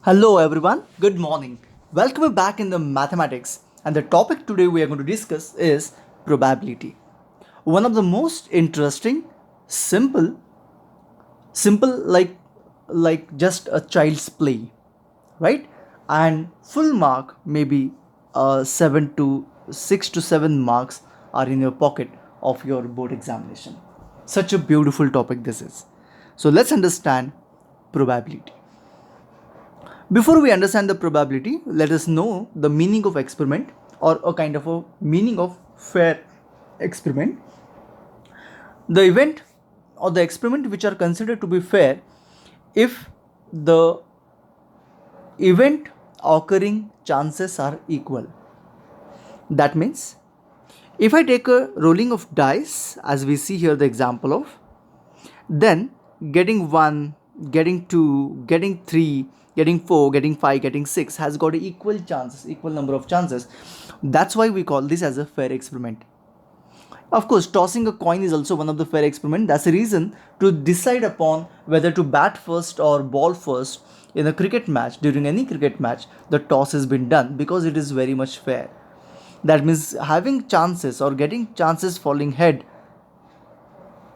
Hello everyone, good morning. Welcome back in the mathematics, and the topic today we are going to discuss is probability. One of the most interesting, simple, simple like just a child's play, right? And full mark maybe 7 to 6 to 7 marks are in your pocket of your board examination. Such a beautiful topic this is. So let's understand probability. Before we understand the probability, let us know the meaning of experiment or a kind of a meaning of fair experiment. The event or the experiment which are considered to be fair if the event occurring chances are equal. That means if I take a rolling of dice as we see here the example of, then getting 1, getting 2, getting 3, getting 4, getting 5, getting 6 has got equal chances, equal number of chances. That's why we call this as a fair experiment. Of course, tossing a coin is also one of the fair experiment. That's a reason to decide upon whether to bat first or ball first in a cricket match. During any cricket match, the toss has been done because it is very much fair. That means having chances or getting chances falling head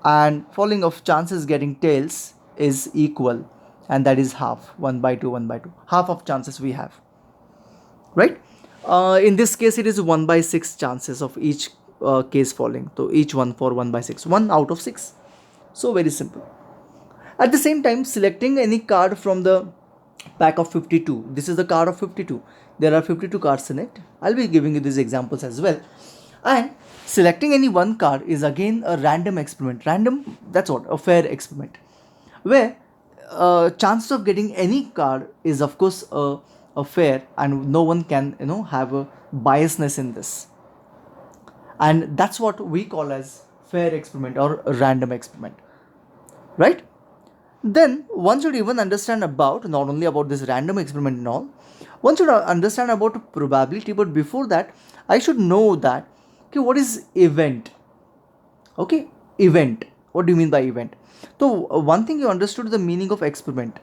and falling of chances getting tails is equal, and that is half, 1 by 2, 1 by 2, half of chances we have, right? In this case it is 1 by 6 chances of each case falling, so each one for 1 by 6, 1 out of 6. So very simple. At the same time, selecting any card from the pack of 52, this is the card of 52, there are 52 cards in it. I'll be giving you these examples as well. And selecting any one card is again a random experiment. Random, that's what, a fair experiment, where chances of getting any card is of course a fair, and no one can have a biasness in this, and that's what we call as fair experiment or a random experiment, right? Then one should even understand about not only about this random experiment and all, one should understand about probability. But before that, I should know that, okay, what is event? Okay, event, what do you mean by event? So one thing, you understood the meaning of experiment.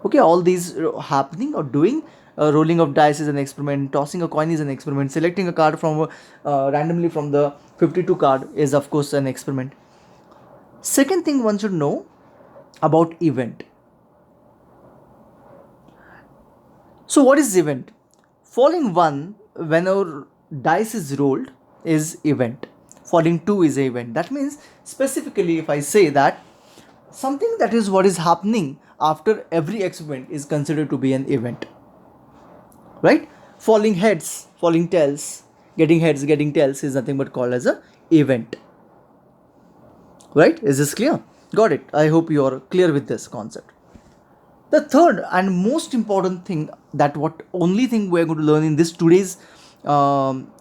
Okay, all these happening or doing, rolling of dice is an experiment, tossing a coin is an experiment, selecting a card from randomly from the 52 card is of course an experiment. Second thing one should know about event. So what is event? Falling 1 whenever dice is rolled is event. Falling 2 is a event. That means specifically if I say that something that is what is happening after every experiment is considered to be an event, right? Falling heads, falling tails, getting heads, getting tails is nothing but called as a event, right? Is this clear? Got it. I hope you are clear with this concept. The third and most important thing, that what only thing we're going to learn in this today's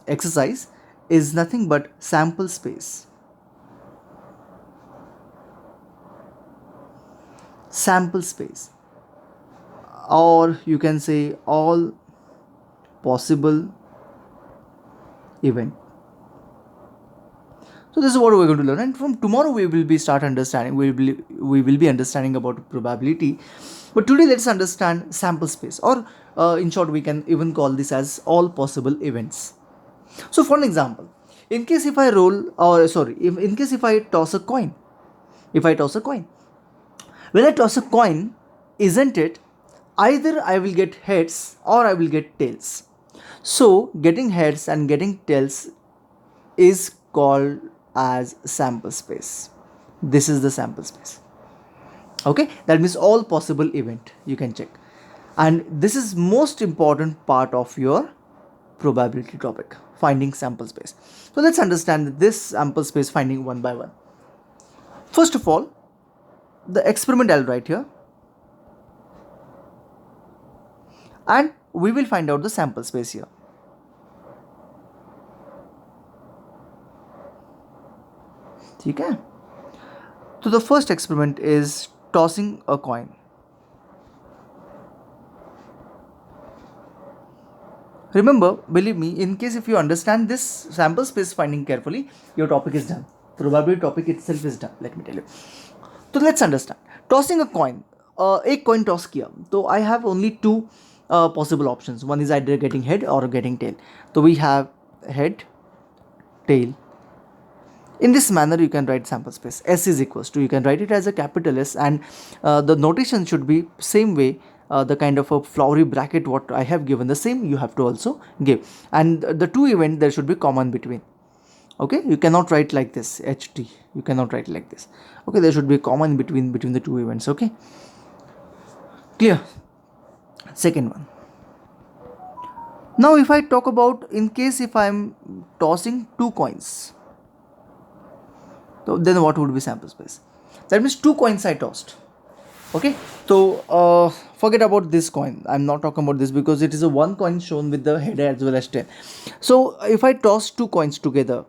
exercise, is nothing but sample space. Sample space, or you can say all possible event. So this is what we're going to learn, and from tomorrow we will be start understanding. We will be understanding about probability, but today let's understand sample space, or in short, we can even call this as all possible events. So, for an example, in case if I roll, or sorry, if in case if I toss a coin, if I toss a coin, when I toss a coin, isn't it? Either I will get heads or I will get tails. So, getting heads and getting tails is called as sample space. This is the sample space. Okay, that means all possible event you can check, and this is most important part of your probability topic, finding sample space. So let's understand this sample space finding one by one. First of all, the experiment I'll write here, and we will find out the sample space here. Okay, so the first experiment is tossing a coin. Remember, believe me, in case if you understand this sample space finding carefully, your topic is done. Probability topic itself is done, let me tell you. So let's understand. Tossing a coin, एक coin toss किया तो I have only two possible options, one is either getting head और getting tail. तो we have head, tail. In this manner you can write sample space. S is equals to, you can write it as a capital S, and the notation should be same way, the kind of a flowery bracket what I have given, the same you have to also give, and the two event there should be common between. Okay, you cannot write like this ht, you cannot write like this. Okay, there should be common between the two events. Okay, clear? Second one. Now if I talk about, in case if I am tossing two coins, so then what would be sample space? That means two coins I tossed. Okay, so forget about this coin, I'm not talking about this because it is a one coin shown with the head as well as tail. So if I toss two coins together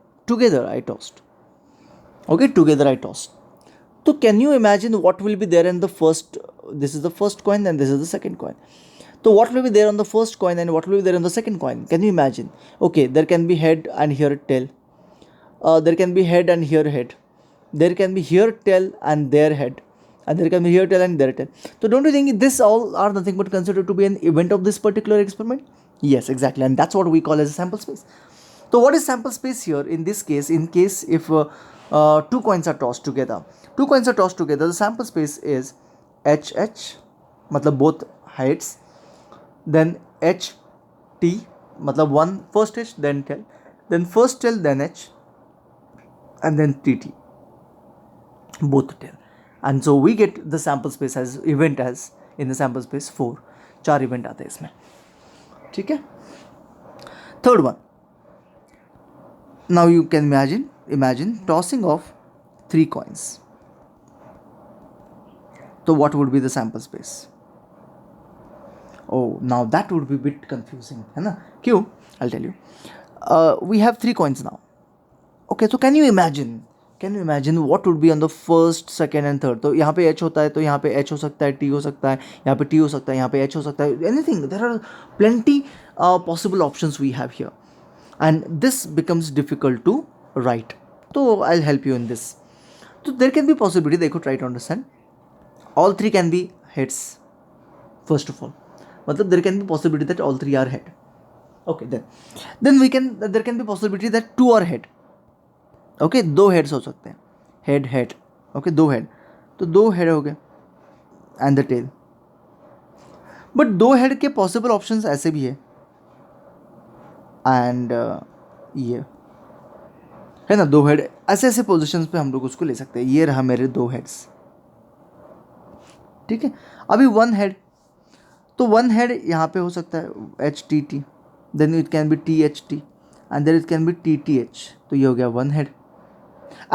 I tossed. Okay, together I tossed. So can you imagine what will be there in the first, this is the first coin and this is the second coin. So what will be there on the first coin and what will be there on the second coin? Can you imagine? Okay, there can be head and here tail. There can be head and here head. There can be here tail and there head. And there can be here tail and there tail. So don't you think this all are nothing but considered to be an event of this particular experiment? Yes, exactly. And that's what we call as a sample space. So what is sample space here? In this case, in case if two coins are tossed together, the sample space is HH, matlab both heads, then HT, matlab one first H, then tail, then first tail, then H, and then TT, both tail. And so we get the sample space as event as in the sample space 4, 4 event आते हैं इसमें. ठीक है. Third one. Now you can imagine tossing of 3 coins. So what would be the sample space? Oh, now that would be a bit confusing, है ना? क्यों? I'll tell you. We have 3 coins now. Okay, so can you imagine what would be on the first, second and third? तो यहाँ पे H होता है तो यहाँ पे H हो सकता है, T हो सकता है, यहाँ पे T हो सकता है, यहाँ पे H हो सकता है, anything. There are plenty possible options we have here, and this becomes difficult to write. So I'll help you in this. So there can be possibility, they could try to understand. All 3 can be heads. First of all, मतलब there can be possibility that all 3 are head. Okay, then there can be possibility that 2 are head. Okay, 2 heads हो सकते हैं, head. Okay, 2 head, तो 2 head हो गए and the tail. But 2 head के possible options ऐसे भी है, एंड ये है ना, 2 हेड ऐसे पोजीशंस पे हम लोग उसको ले सकते हैं. ये रहा मेरे 2 हेड्स. ठीक है. अभी 1 हेड, तो 1 हेड यहाँ पे हो सकता है H T T, then it can be T H T, and then it can be T T H. तो ये हो गया 1 head.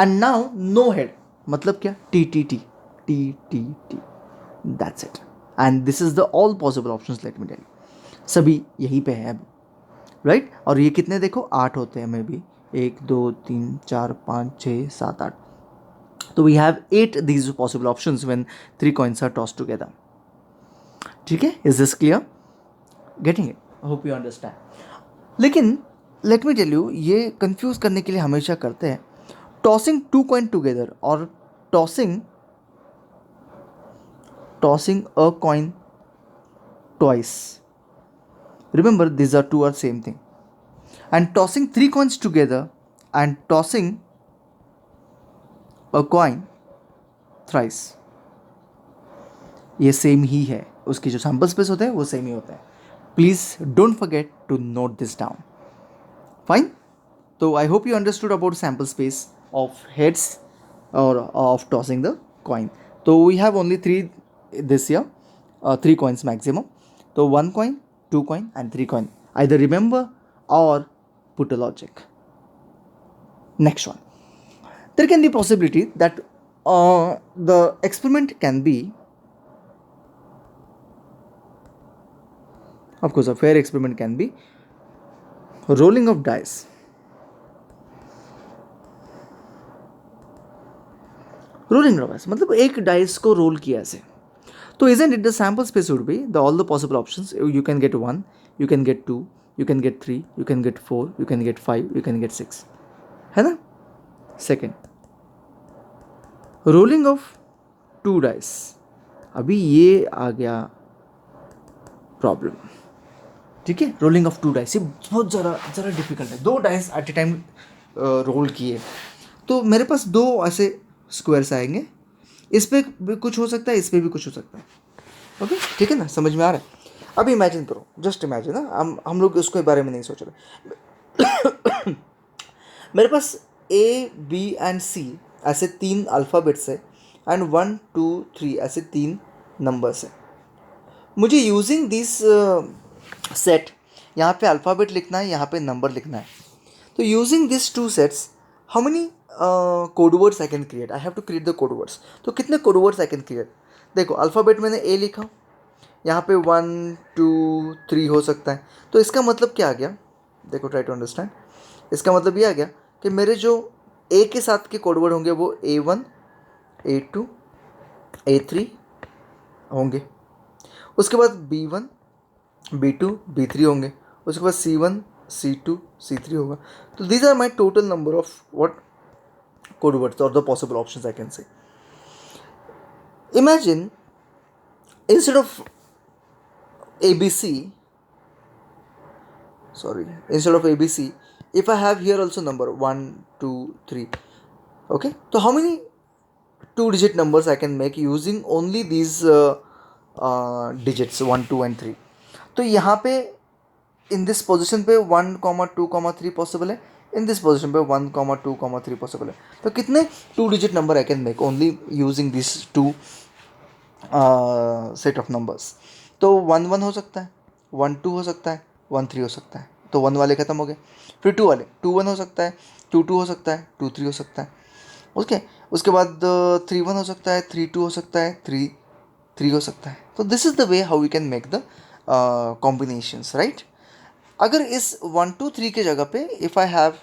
And now no head, मतलब क्या? TTT, TTT, that's it. And this is the all possible options, let me tell you. सभी यहीं पे है अभी, राइट? और ये कितने देखो, 8 होते हैं मे बी, 1 2 3 4 5 6 7 8. तो we have 8 these possible options when 3 coins are tossed together. ठीक है? Is this clear? Getting it? I hope you understand. लेकिन let me tell you, ये confuse करने के लिए हमेशा करते हैं tossing 2 coin together or tossing a coin twice. Remember, these are 2 are same thing. And tossing 3 coins together and tossing a coin thrice, ये same ही है. उसकी जो सैम्पल स्पेस होते हैं वो सेम ही होते हैं. Please don't forget to note this down. Fine. तो I hope you understood about sample space of heads or of tossing the coin. So we have only 3 this year, 3 coins maximum. So 1 coin, 2 coin and 3 coin. Either remember or put a logic. Next one. There can be possibility that the experiment can be, of course a fair experiment can be rolling of dice. Rolling dice मतलब एक dice को role किया ऐसे. तो isn't it the sample space would be the all the possible options. You can get 1, you can get 2, you can get 3, you can get 4, you can get 5, you can get 6, है ना. Second, rolling of 2 dice. अभी ये आ गया problem, ठीक है। Rolling of 2 dice ये बहुत ज़रा डिफिकल्ट है। 2 dice at a time roll किए तो मेरे पास 2 ऐसे स्क्वायर्स आएंगे, इस पे भी कुछ हो सकता है, इस पे भी कुछ हो सकता है। ओके, ठीक है ना, समझ में आ रहा है। अब इमेजिन करो, जस्ट इमेजिन ना, हम लोग उसके बारे में नहीं सोच रहे। मेरे पास ए बी एंड सी ऐसे 3 अल्फ़ाबेट्स है एंड 1 2 3 ऐसे 3 नंबर्स है। मुझे यूजिंग दिस सेट यहाँ पे अल्फ़ाबेट लिखना है, यहाँ पे नंबर लिखना है। तो using this 2 sets how many code words I can create? I have to create the code words. तो कितने code words I can create? देखो, अल्फ़ाबेट मैंने ए लिखा, यहाँ पे 1 2 3 हो सकता है। तो इसका मतलब क्या आ गया? देखो, ट्राई टू अंडरस्टैंड। इसका मतलब ये आ गया कि मेरे जो ए के साथ के कोड वर्ड होंगे वो A1 A2 A3 होंगे। उसके बाद B1 B2 B3 होंगे। उसके बाद C1 C2 C3 होगा। तो these are my total number of what code words or the possible options I can say. Imagine instead of ABC, if I have here also number 1 2 3, okay, so how many 2-digit numbers I can make using only these digits 1 2 and 3? तो यहाँ पे in this position पे 1 2 3 possible है, in this position पे 1 2 3 possible है। तो कितने 2-digit number I can make only using this 2 set of numbers? तो 1 1 हो सकता है, 1 2 हो सकता है, 1 3 हो सकता है। तो 1 वाले ख़त्म हो गए। फिर 2 वाले, 2 1 हो सकता है, 2 2 हो सकता है, 2 3 हो सकता है। ओके, उसके बाद 3 1 हो सकता है, 3 2 हो सकता है, 3 3 हो सकता है। तो this is the way how we can make the combinations, right. अगर इस 1 2 3 के जगह पे if I have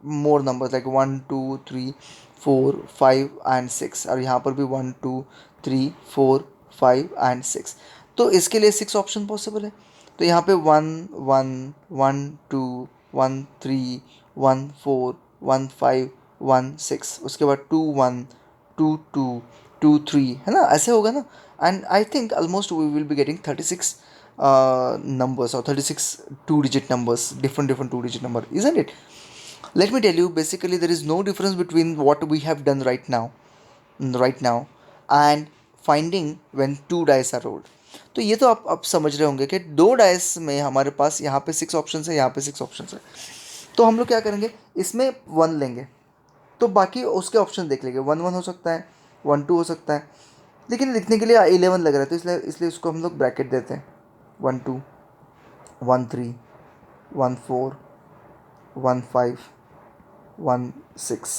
more numbers like 1 2 3 4 5 and 6, और यहाँ पर भी 1 2 3 4 5 एंड 6, तो इसके लिए 6 ऑप्शन पॉसिबल है। तो यहाँ पे 1 1 1 2 1 3 1 4 1 5 1 6, उसके बाद 2 1 2 2 2 3, है ना, ऐसे होगा ना। And I think almost we will be getting 36 numbers or 36 2-digit numbers, different 2-digit number, isn't it? Let me tell you, basically there is no difference between what we have done right now and finding when 2 dice are rolled. तो ये तो आप समझ रहे होंगे कि 2 dice में हमारे पास यहाँ पे 6 ऑप्शन है, यहाँ पे 6 ऑप्शन है। तो हम लोग क्या करेंगे, इसमें 1 लेंगे तो बाकी उसके ऑप्शन देख लेंगे। 1 1 हो सकता है, 1 2 हो सकता है, लेकिन लिखने के लिए 11 लग रहा है, तो इसलिए उसको हम लोग ब्रैकेट देते हैं। 1 2 1 3 1 4 1 5 1 6,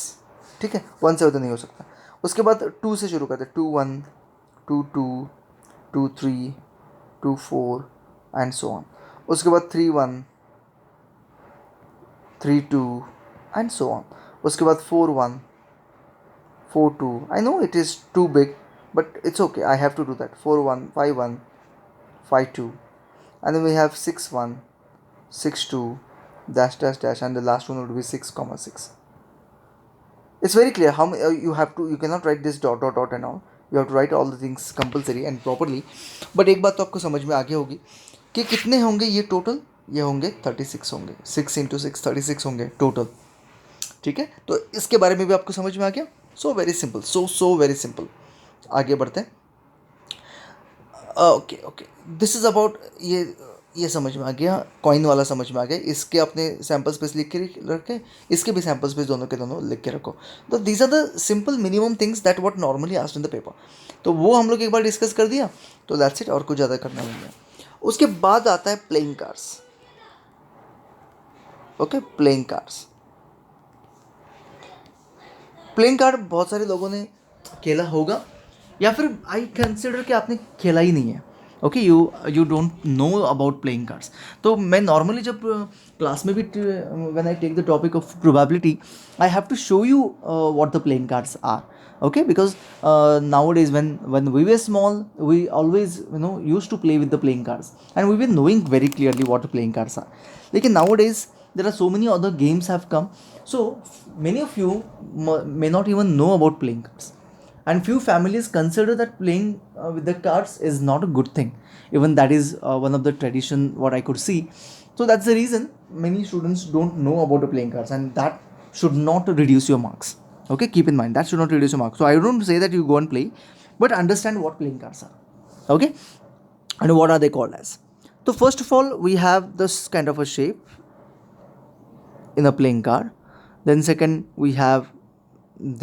ठीक है। 1 से ज़्यादा नहीं हो सकता। उसके बाद 2 से शुरू करते हैं, 2 1 2 2 2 3 2 4 एंड सो ऑन। उसके बाद 3 1 3 2 एंड सो ऑन। उसके बाद 4 1 4 2, I know it is too big but it's okay, I have to do that. 4 1 5 1 5 2, and then we have 6 1 6 2 dash dash dash, and the last one would be 6 comma 6. It's very clear how you cannot write this dot dot dot and all. You have to write all the things compulsory and properly. But एक बात तो आपको समझ में आ गई होगी कि कितने होंगे ये टोटल, ये होंगे 36 होंगे, 6 into 6 36 होंगे टोटल, ठीक है। तो इसके बारे में भी आपको समझ में आ गया। सो वेरी सिंपल, सो वेरी सिंपल। आगे बढ़ते हैं। Okay okay, this is about ये समझ में आ गया, कॉइन वाला समझ में आ गया। इसके अपने सैम्पल स्पेस लिख के रखे, इसके भी सैम्पल स्पेस दोनों के दोनों लिख के रखो। तो these are the simple minimum things that what normally asked in the paper. तो वो हम लोग एक बार डिस्कस कर दिया, तो दैट्स इट, और कुछ ज़्यादा करना नहीं है। उसके बाद आता है playing cards. Okay, playing cards, playing card बहुत सारे लोगों ने खेला होगा, या फिर आई कंसिडर कि आपने खेला ही नहीं है। Okay, you don't know about playing cards. तो मैं नॉर्मली जब क्लास में भी when I take the topic of probability, I have to show you what the playing cards are. Okay, because nowadays when we were small, we always used to play with the playing cards, and we were knowing very clearly what the playing cards are. Lekin nowadays there are so many other games have come, so many of you may not even know about playing cards. and few families consider that playing with the cards is not a good thing. Even that is one of the tradition what I could see. So that's the reason many students don't know about the playing cards, and that should not reduce your marks. Okay, keep in mind that should not reduce your marks. So I don't say that you go and play, but understand what playing cards are. Okay, and what are they called as? So first of all, we have this kind of a shape in a playing card. Then second, we have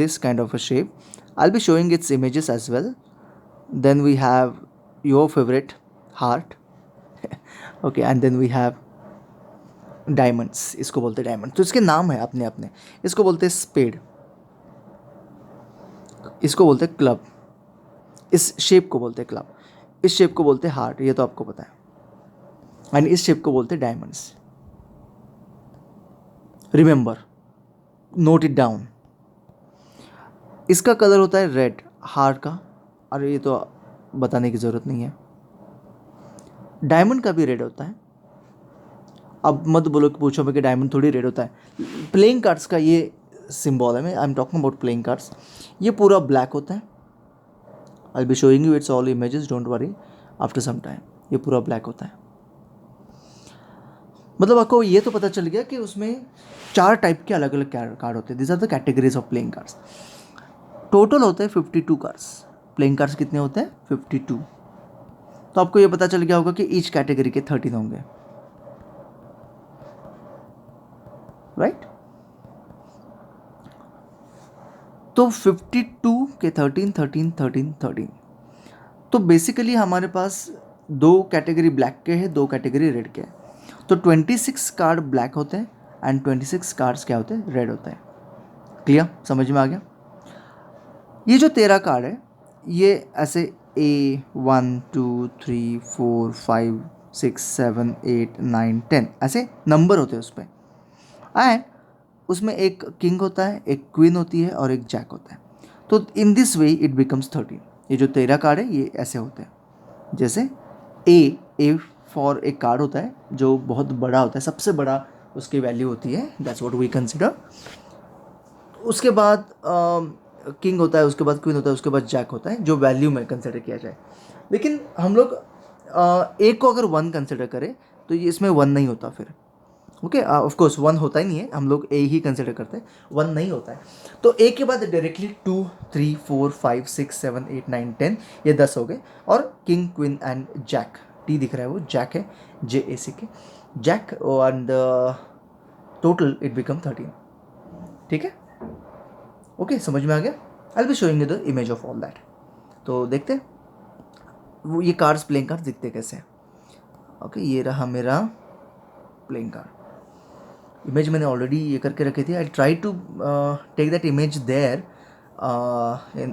this kind of a shape. I'll be showing its images as well. Then we have your favorite heart. Okay, and then we have diamonds, इसको बोलते हैं diamond, तो इसके नाम है अपने अपने. इसको बोलते हैं स्पेड, इसको बोलते हैं क्लब, इस शेप को बोलते हैं क्लब, इस शेप को बोलते हैं हार्ट, ये तो आपको पता है, एंड इस शेप को बोलते हैं diamonds. Remember, note it down. इसका कलर होता है रेड, हार्ट का, अरे ये तो बताने की ज़रूरत नहीं है. डायमंड का भी रेड होता है. अब मत बोलो कि पूछो मैं कि डायमंड थोड़ी रेड होता है. प्लेइंग कार्ड्स का ये सिंबल है. मैं I am talking about playing cards. ये पूरा ब्लैक होता है. I will be showing you its all images, don't worry, after some time. ये पूरा ब्लैक होता है. मतलब आपको ये तो पता चल गया कि उसमें 4 टाइप के अलग अलग कार्ड होते हैं. This are the categories of playing cards. Total होते हैं 52 कार्ड्स. प्लेइंग कार्ड्स कितने होते हैं? 52. तो आपको ये पता चल गया होगा कि ईच कैटेगरी के 13 होंगे, राइट? तो 52 के 13 13 13 13. तो बेसिकली हमारे पास 2 कैटेगरी ब्लैक के हैं, 2 कैटेगरी रेड के हैं. तो 26 कार्ड ब्लैक होते हैं एंड 26 कार्ड्स क्या होते हैं? रेड होते हैं. क्लियर? समझ में आ गया? ये जो 13 कार्ड है ये ऐसे A1 2 3 4 5 6 7 8 9 10 ऐसे नंबर होते हैं उस पर. एंड उसमें एक किंग होता है, एक क्वीन होती है और एक जैक होता है. तो in this way it becomes 13. ये जो 13 कार्ड है ये ऐसे होते हैं. जैसे ए फॉर एक कार्ड होता है जो बहुत बड़ा होता है, सबसे बड़ा उसकी वैल्यू होती है, दैट्स व्हाट वी कंसिडर. उसके बाद किंग होता है, उसके बाद क्वीन होता है, उसके बाद जैक होता है जो वैल्यू में कंसिडर किया जाए. लेकिन हम लोग ए को अगर 1 कंसिडर करें तो ये इसमें 1 नहीं होता फिर. ओके, ऑफ कोर्स 1 होता ही नहीं है, हम लोग ए ही कंसिडर करते हैं, 1 नहीं होता है. तो ए के बाद डायरेक्टली 2 3 4 5 6 7 8 9 10 ये 10 हो गए. और king queen and jack, T दिख रहा है वो जैक है, JAC के jack, and total it become 13. ठीक है? ओके, समझ में आ गया? I will be showing you the image of all that. तो देखते हैं वो ये कार्ड्स, प्लेइंग कार्ड्स दिखते कैसे हैं. ओके, ये रहा मेरा प्लेइंग कार्ड. इमेज मैंने ऑलरेडी ये करके रखी थी. I try to take that image there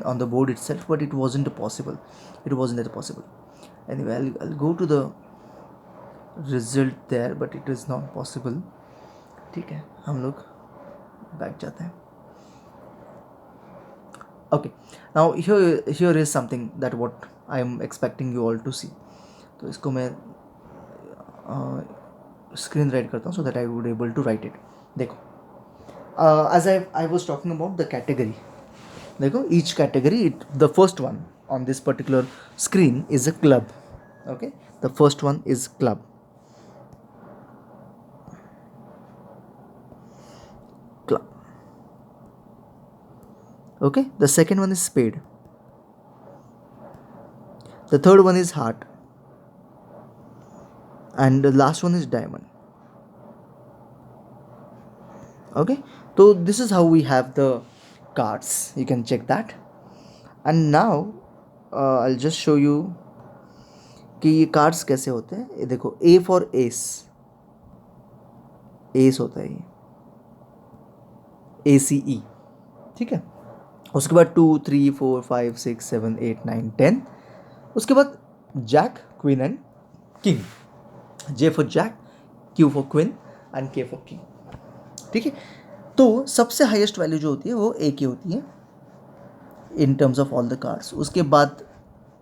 on the board itself, but it wasn't possible. Anyway, I will go to the result there, but it is not possible. ठीक है, हम लोग बैठ जाते हैं. Okay, now here is something that what I am expecting you all to see. तो इसको मैं स्क्रीन राइट करता हूँ so that I would able to write it. देखो, as I was talking about the category. देखो, each category, it the first one on this particular screen is a club. Okay, the first one is club. Club. Okay, the second one is spade. The third one is heart. And the last one is diamond. Okay, so this is how we have the cards. You can check that. And now I'll just show you कि ये cards कैसे होते हैं. ये देखो, A for S, S होता है ये, ACE. ठीक है. उसके बाद 2 3 4 5 6 7 8 9 10. उसके बाद jack, queen and king. J for jack, Q for queen and K for king. ठीक है. तो सबसे हाईएस्ट वैल्यू जो होती है वो A की होती है in terms of all the cards. उसके बाद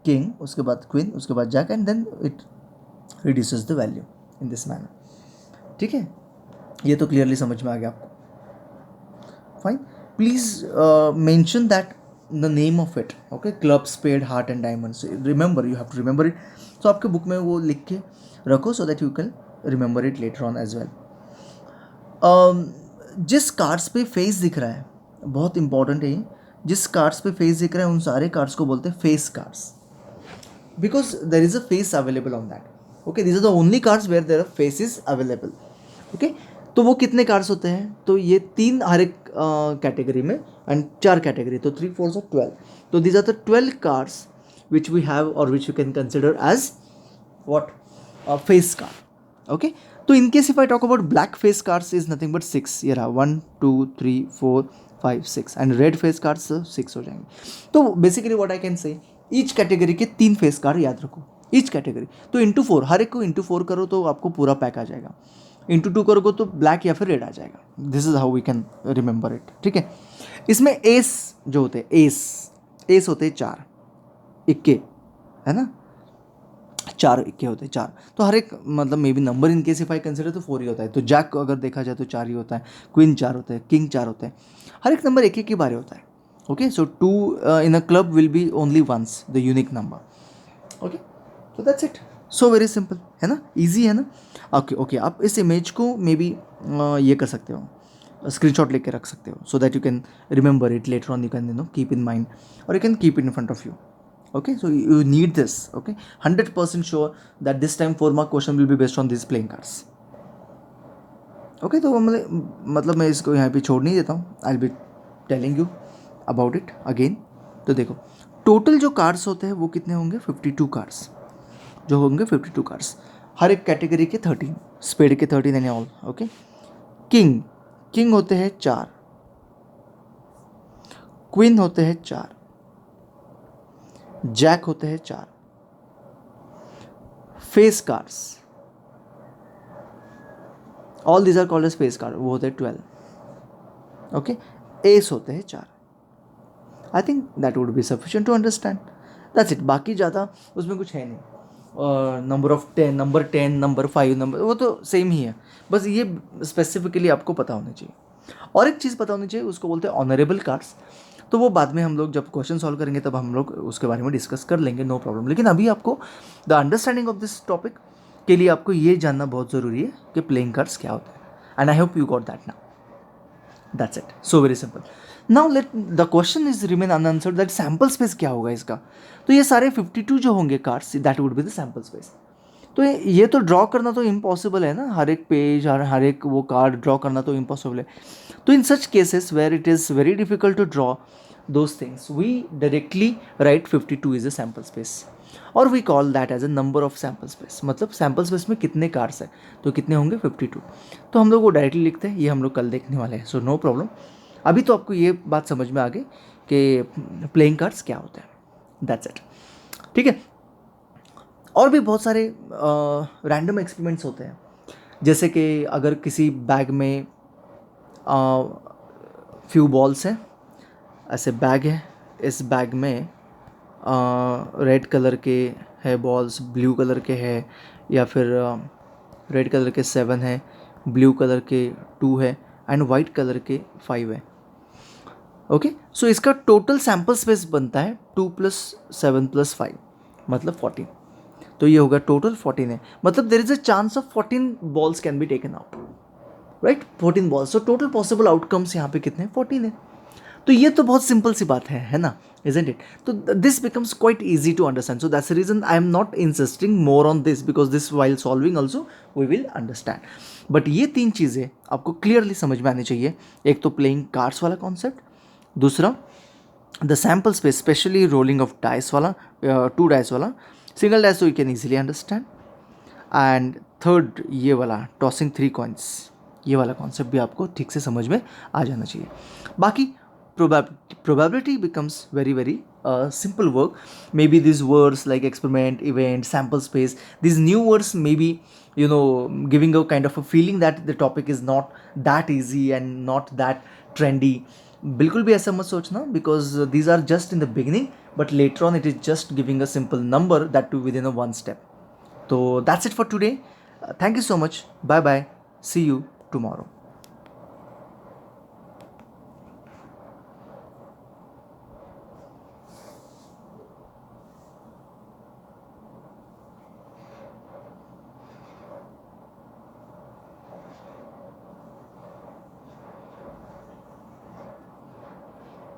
किंग, उसके बाद क्वीन, उसके बाद jack, and then it reduces the value in this manner. ठीक है, ये तो क्लियरली समझ में आ गया आपको. Fine. Please mention that the name of it, okay, club, spade, heart and diamonds, remember, you have to remember it. तो आपके बुक में वो लिख के रखो so that you can remember it later on as well. जिस cards पे face दिख रहा है, बहुत इंपॉर्टेंट है ये, जिस कार्ड्स पे फेस दिख रहा है उन सारे कार्ड्स को बोलते हैं face cards, because there is a face available on that. Okay, this are the only cards where there are faces available. Okay, तो वो कितने कार्ड्स होते हैं? तो ये 3 हर एक कैटेगरी में एंड 4 कैटेगरी, तो 3 4 12. तो these are the 12 cards which we have और which you can consider as what face card. Okay, so in case if I talk about black face cards is nothing but 6. Here are 1 2 3 4 5 6 and red face cards 6 हो जाएंगे. तो basically what I can say, each category के 3 face card याद रखो, each category. तो into 4, हर एक को into 4 करो तो आपको पूरा पैक आ जाएगा. इंटू 2 करोगे तो ब्लैक या फिर रेड आ जाएगा. This is how we can remember it. ठीक है, इसमें एस जो होते हैं, एस होते हैं 4 इक्के, है ना, 4 इक्के होते हैं 4. तो हर एक मतलब may be number in case if I consider तो 4 ही होता है. तो जैक अगर देखा जाए तो 4 ही होता है, क्वीन 4 होता है, किंग 4 होते हैं. हर एक नंबर एक एक ही बारे होता है. Okay, so 2 in a club will be only once the unique number. Okay, so that's it. So very simple है ना, ईजी है ना. ओके, आप इस इमेज को मे बी ये कर सकते हो, स्क्रीनशॉट लेके रख सकते हो so that you can remember it later on. You can keep in mind और you can keep it in front of you. Okay, so you need this. Okay, 100% sure that this time 4 mark question will be based on these playing cards. Okay, तो मतलब मैं इसको यहाँ पे छोड़ नहीं देता हूँ. I'll be telling you about it again. तो देखो, टोटल जो कार्ड्स होते हैं वो कितने होंगे? 52 कार्ड्स जो होंगे, 52 कार्ड्स, हर एक कैटेगरी के 13, स्पेड के 13 एंड ऑल. ओके, किंग होते हैं 4, क्वीन होते हैं 4, जैक होते हैं 4, face cards, all these are called as face card, वो होते हैं 12. ओके, एस होते हैं 4. I think that would be sufficient to understand. That's it. बाकी ज़्यादा उसमें कुछ है नहीं. Number of 10, number 10, number 5, number वो तो सेम ही है. बस ये स्पेसिफिकली आपको पता होना चाहिए. और एक चीज़ पता होनी चाहिए, उसको बोलते हैं ऑनरेबल कार्ड्स. तो वो बाद में हम लोग जब क्वेश्चन सॉल्व करेंगे तब हम लोग उसके बारे में डिस्कस कर लेंगे, नो प्रॉब्लम. लेकिन अभी आपको the understanding of this topic के लिए आपको ये जानना बहुत ज़रूरी है कि प्लेइंग कार्ड्स क्या होते हैं. And I hope you got that now. That's it. So very simple. Now let the question is remain unanswered that sample space क्या होगा इसका. तो ये सारे 52 जो होंगे cards, that would be the sample space. तो ये तो ड्रॉ करना तो इम्पॉसिबल है ना, हर एक पेज और हर एक वो कार्ड ड्रॉ करना तो इम्पॉसिबल है. तो in such cases where it is very difficult to draw those things, we directly write 52 is a sample space or we call that as a number of sample space. मतलब sample space में कितने cards हैं तो कितने होंगे? 52. तो हम लोग वो डायरेक्टली लिखते हैं. ये हम लोग कल देखने वाले हैं, सो नो प्रॉब्लम. अभी तो आपको ये बात समझ में आ गई कि प्लेइंग कार्ड्स क्या होता है. That's it. ठीक है, और भी बहुत सारे रैंडम एक्सपेरिमेंट्स होते हैं. जैसे कि अगर किसी बैग में फ्यू बॉल्स हैं, ऐसे बैग है, इस बैग में रेड कलर के है बॉल्स, ब्लू कलर के है, या फिर रेड कलर के 7 है, ब्लू कलर के 2 है एंड वाइट कलर के 5 है. ओके, सो इसका टोटल सैम्पल स्पेस बनता है 2 + 7 + 5 मतलब 14. तो ये होगा टोटल 14 है. मतलब there is a chance of 14 balls can be taken out, right, 14 balls. So total possible outcomes यहाँ पे कितने हैं? 14 है. तो ये तो बहुत सिंपल सी बात है ना, isn't it? तो this becomes quite easy to understand. So that's the reason I am not insisting more on this, because this while solving also we will understand. But ये 3 चीज़ें आपको क्लियरली समझ में आनी चाहिए. एक तो प्लेइंग कार्ड्स वाला कॉन्सेप्ट, दूसरा the sample space specially rolling of dice वाला, 2 डाइस वाला, सिंगल डाइस तो you can easily understand, and third ये वाला टॉसिंग 3 कॉइन्स, ये वाला कॉन्सेप्ट भी आपको ठीक से समझ में आ जाना चाहिए. बाकी probability becomes very simple work. Maybe these words like experiment, event, sample space, these new words may be giving a kind of a feeling that the topic is not that easy and not that trendy. बिल्कुल भी ऐसा मत सोचना, because these are just in the beginning, but later on it is just giving a simple number, that too within a one step. So that's it for today. Thank you so much. Bye bye. See you tomorrow.